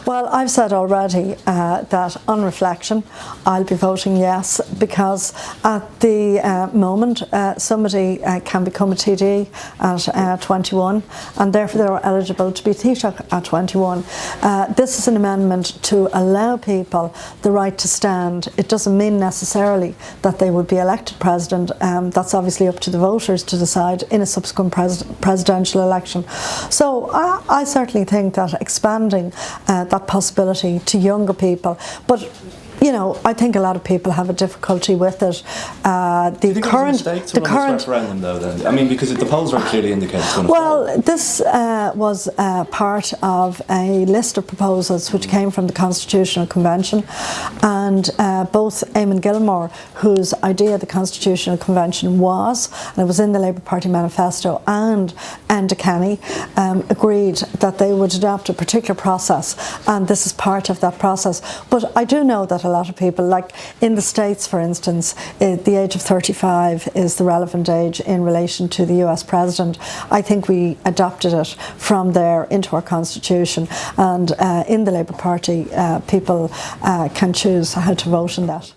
Well, I've said already that on reflection I'll be voting yes, because at the moment somebody can become a TD at 21 and therefore they're eligible to be Taoiseach at 21. This is an amendment to allow people the right to stand. It doesn't mean necessarily that they would be elected president. That's obviously up to the voters to decide in a subsequent presidential election. So I certainly think that expanding that possibility to younger people, but you know, I think a lot of people have a difficulty with it. Do you think it was a mistake to run this referendum, though? Then, I mean, because the polls very clearly indicate it's going to fall. Well, this was part of a list of proposals which came from the Constitutional Convention, and both Eamon Gilmore, whose idea of the Constitutional Convention was, and it was in the Labour Party manifesto, and Enda Kenny agreed that they would adopt a particular process, and this is part of that process. But I do know that a lot of people, like in the States for instance, the age of 35 is the relevant age in relation to the US President. I think we adopted it from there into our Constitution, and in the Labour Party people can choose how to vote on that.